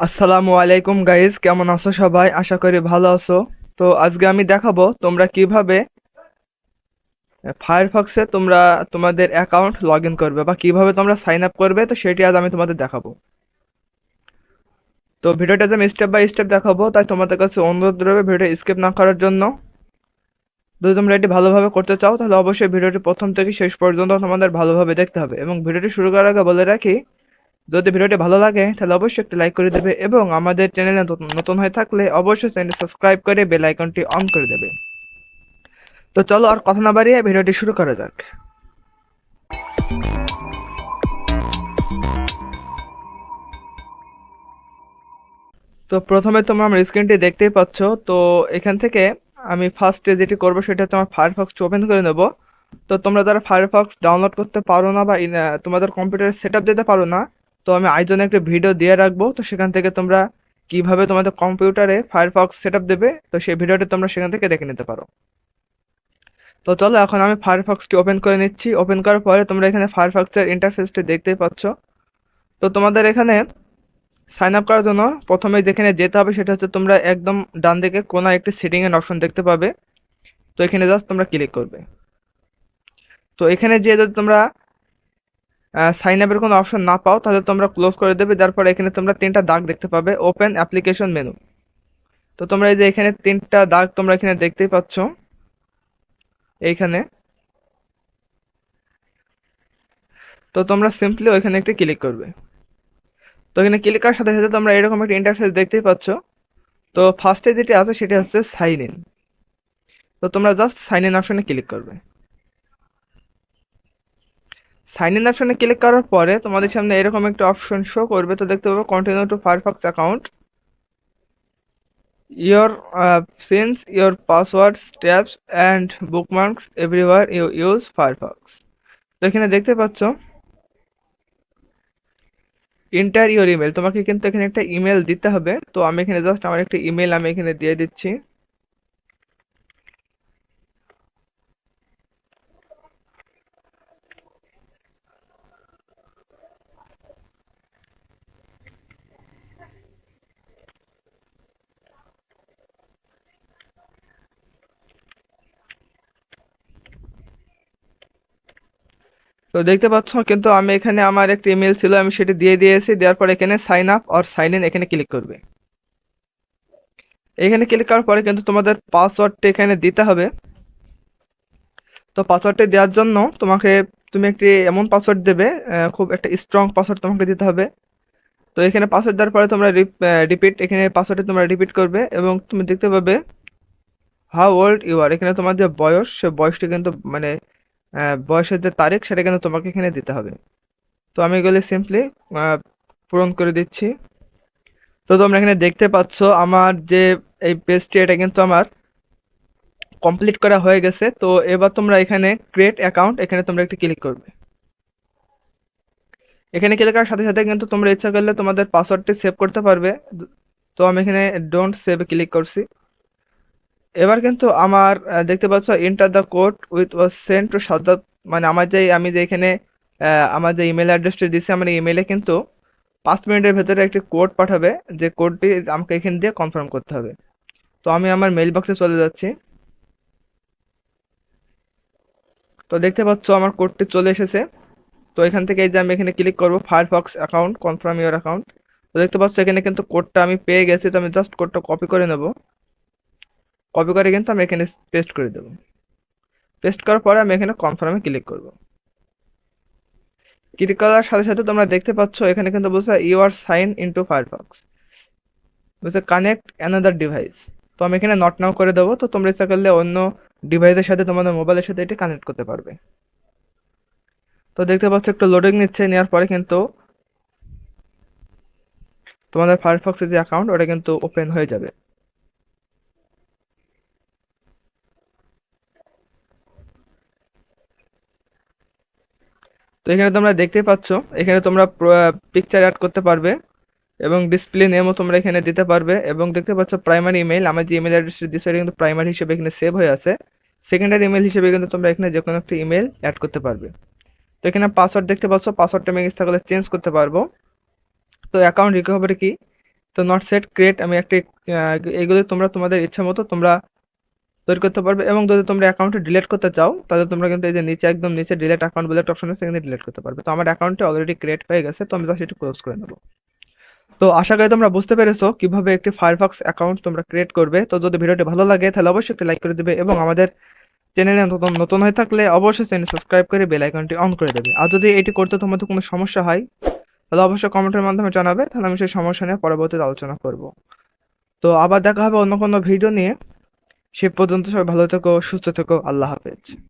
আসসালামু আলাইকুম গাইজ, কেমন আছো সবাই? আশা করি ভালো আছো। তো আজকে আমি দেখাবো তোমরা কিভাবে ফায়ারফক্সে তোমরা তোমাদের অ্যাকাউন্ট লগ ইন করবে বা কিভাবে তোমরা সাইন আপ করবে, তো সেটি আজ আমি তোমাদের দেখাবো। তো ভিডিওটাতে আমি স্টেপ বাই স্টেপ দেখাবো, তাই তোমাদের কাছে অনুরোধ রইবে ভিডিও স্কিপ না করার জন্য। যদি তোমরা এটি ভালোভাবে করতে চাও তাহলে অবশ্যই ভিডিওটি প্রথম থেকে শেষ পর্যন্ত তোমাদের ভালোভাবে দেখতে হবে। এবং ভিডিওটি শুরু করার আগে বলে রাখি, যদি ভিডিওটি ভালো লাগে তাহলে অবশ্যই একটি লাইক করে দেবে এবং আমাদের চ্যানেলে নতুন হয়ে থাকলে অবশ্যই চ্যানেলটি সাবস্ক্রাইব করে বেল আইকনটি অন করে দেবে। তো চলো আর কথা না বাড়িয়ে ভিডিওটি শুরু করা যাক। তো প্রথমে তোমরা আমার স্ক্রিনটি দেখতেই পাচ্ছ। তো এখান থেকে আমি ফার্স্টে যেটি করব সেটা হচ্ছে আমার ফায়ারফক্সটি ওপেন করে নেব। তো তোমরা যারা ফায়ারফক্স ডাউনলোড করতে পারো না বা তোমাদের কম্পিউটারে সেট আপ দিতে পারো না, তো আমি আইজনে একটা ভিডিও দিয়ে রাখবো। তো সেখান থেকে তোমরা কিভাবে তোমাদের কম্পিউটারে ফায়ারফক্স সেট আপ দেবে, তো সেই ভিডিওটি তোমরা সেখান থেকে দেখে নিতে পারো। তো চলো এখন আমি ফায়ারফক্সটি ওপেন করে নিচ্ছি। ওপেন করার পরে তোমরা এখানে ফায়ারফক্সের ইন্টারফেসটি দেখতেই পাচ্ছ। তো তোমাদের এখানে সাইন আপ করার জন্য প্রথমে যেখানে যেতে হবে সেটা হচ্ছে তোমরা একদম ডান দিকে কোনায় একটি সেটিং এর অপশন দেখতে পাবে। তো এখানে জাস্ট তোমরা ক্লিক করবে। তো এখানে যে যদি তোমরা সাইন আপের কোনো অপশন না পাও তাহলে তোমরা ক্লোজ করে দেবে। তারপর এখানে তোমরা তিনটা দাগ দেখতে পাবে, ওপেন অ্যাপ্লিকেশন মেনু। তো তোমরা এই যে এখানে তিনটা দাগ তোমরা এখানে দেখতেই পাচ্ছ এইখানে। তো তোমরা সিম্পলি ওইখানে একটি ক্লিক করবে। তো এখানে ক্লিক করার সাথে সাথে তোমরা এরকম একটা ইন্টারফেস দেখতেই পাচ্ছ। তো ফার্স্টে যেটি আছে সেটি হচ্ছে সাইন ইন। তো তোমরা জাস্ট সাইন ইন অপশনে ক্লিক করবে। সাইন ইন অপশনে ক্লিক করার পরে তোমাদের সামনে এরকম একটা অপশন শো করবে। তো দেখতে পাবে continue to Firefox account, your syncs your passwords tabs and bookmarks everywhere you use Firefox. তো এখানে দেখতে পাচ্ছ এন্টার ইয়োর ইমেল, তোমাকে কিন্তু এখানে একটা ইমেল দিতে হবে। তো আমি এখানে জাস্ট আমার একটা ইমেল আমি এখানে দিয়ে দিচ্ছি। তো দেখতে পাচ্ছ কিন্তু আমি এখানে আমার একটা ইমেল ছিল, আমি সেটা দিয়ে দিয়েছি। দেওয়ার পর এখানে সাইন আপ আর সাইন ইন এখানে ক্লিক করবে। এখানে ক্লিক করার পরে কিন্তু তোমাদের পাসওয়ার্ডটা এখানে দিতে হবে। তো পাসওয়ার্ডটা দেওয়ার জন্য তুমি একটি এমন পাসওয়ার্ড দেবে, খুব একটা স্ট্রং পাসওয়ার্ড তোমাকে দিতে হবে। তো এখানে পাসওয়ার্ড দেওয়ার পরে তোমরা রিপিট, এখানে পাসওয়ার্ডটা তোমরা রিপিট করবে এবং তুমি দেখতে পাবে হাউ ওল্ড ইউ আর। এখানে তোমার যে বয়স, সে বয়সটা কিন্তু মানে বয়সের যে তারিখ সেটা কিন্তু তোমাকে এখানে দিতে হবে। তো আমি এগুলি সিম্পলি পূরণ করে দিচ্ছি। তো তোমরা এখানে দেখতে পাচ্ছ আমার যে এই পেজটি এটা কিন্তু আমার কমপ্লিট করা হয়ে গেছে। তো এবার তোমরা এখানে ক্রিয়েট অ্যাকাউন্ট এখানে তোমরা একটু ক্লিক করবে। এখানে ক্লিক করার সাথে সাথে কিন্তু তোমরা ইচ্ছা করলে তোমাদের পাসওয়ার্ডটি সেভ করতে পারবে। তো আমি এখানে ডোন্ট সেভ ক্লিক করছি। এবার কিন্তু আমার দেখতে পাচ্ছ enter the code with was sent to Sajjad, মানে আমি যে এখানে আমার যে ইমেল অ্যাড্রেসটি দিচ্ছি আমার ইমেলে কিন্তু 5 মিনিটের ভেতরে একটি কোড পাঠাবে, যে কোডটি আমাকে এখানে দিয়ে কনফার্ম করতে হবে। তো আমি আমার মেইল বক্সে চলে যাচ্ছি। তো দেখতে পাচ্ছ আমার কোডটি চলে এসেছে। তো এখান থেকে এই যে আমি এখানে ক্লিক করব Firefox account confirm your account. তো দেখতে পাচ্ছ এখানে কিন্তু কোডটা আমি পেয়ে গেছি। তো আমি জাস্ট কোডটা কপি করে নেব। কপি করে কিন্তু আমি এখানে পেস্ট করে দেবো। পেস্ট করার পরে আমি এখানে কনফার্মে ক্লিক করব। ক্লিক করার সাথে সাথে তোমরা দেখতে পাচ্ছ এখানে কিন্তু বলছে you are sign into Firefox, বলছে কানেক্ট অ্যানাদার ডিভাইস। তো আমি এখানে নট নাও করে দেবো। তো তোমরা ইচ্ছা করলে অন্য ডিভাইসের সাথে তোমাদের মোবাইলের সাথে এটি কানেক্ট করতে পারবে। তো দেখতে পাচ্ছ একটু লোডিং নিচ্ছে, নেওয়ার পরে কিন্তু তোমাদের ফায়ারফক্সের যে অ্যাকাউন্ট ওটা কিন্তু ওপেন হয়ে যাবে। তো এখানে তোমরা দেখতে পাচ্ছ এখানে তোমরা পিকচার অ্যাড করতে পারবে এবং ডিসপ্লে নেমও তোমরা এখানে দিতে পারবে। এবং দেখতে পাচ্ছ প্রাইমারি ইমেল, আমার যে ইমেল অ্যাড্রেসটি দিচ্ছি এটা কিন্তু প্রাইমারি হিসেবে এখানে সেভ হয়ে আছে। সেকেন্ডারি ইমেল হিসেবে কিন্তু তোমরা এখানে যে কোনো একটা ইমেল অ্যাড করতে পারবে। তো এখানে পাসওয়ার্ড দেখতে পাচ্ছ, পাসওয়ার্ডটা আমি ইচ্ছা করলে চেঞ্জ করতে পারবো। তো অ্যাকাউন্ট রিকভারি কি, তো তো নট সেট ক্রিয়েট আমি একটি এগুলো তোমরা তোমাদের ইচ্ছা মতো তোমরা তৈরি করতে পারবে। এবং যদি তোমরা অ্যাকাউন্টে ডিলিট করতে চাও তাহলে তোমরা কিন্তু এই যে নিচে একদম নিচে ডিলিট অ্যাকাউন্ট বলে একটা অপশন আছে, সেখানে ডিলিট করতে পারবে। তো আমার অ্যাকাউন্টে অলরেডি ক্রিয়েট হয়ে গেছে, তো আমি জাস্ট এটা ক্লোজ করে নেবো। তো আশা করি তোমরা বুঝতে পেরেছো কিভাবে একটি ফায়ারফক্স অ্যাকাউন্ট তোমরা ক্রিয়েট করবে। তো যদি ভিডিওটি ভালো লাগে তাহলে অবশ্যই একটি লাইক করে দিবে, এবং আমাদের চ্যানেলে নতুন নতুন হয়ে থাকলে অবশ্যই চ্যানেল সাবস্ক্রাইব করে বেল আইকনটি অন করে দেবে। আর যদি এটি করতে তোমাদের কোনো সমস্যা হয় তাহলে অবশ্যই কমেন্টের মাধ্যমে জানাবে, তাহলে আমি সেই সমস্যা নিয়ে পরবর্তীতে আলোচনা করব। তো আবার দেখা হবে অন্য কোনো ভিডিও নিয়ে। সে পর্যন্ত সবাই ভালো থেকো, সুস্থ থেকো, আল্লাহ হাফেজ।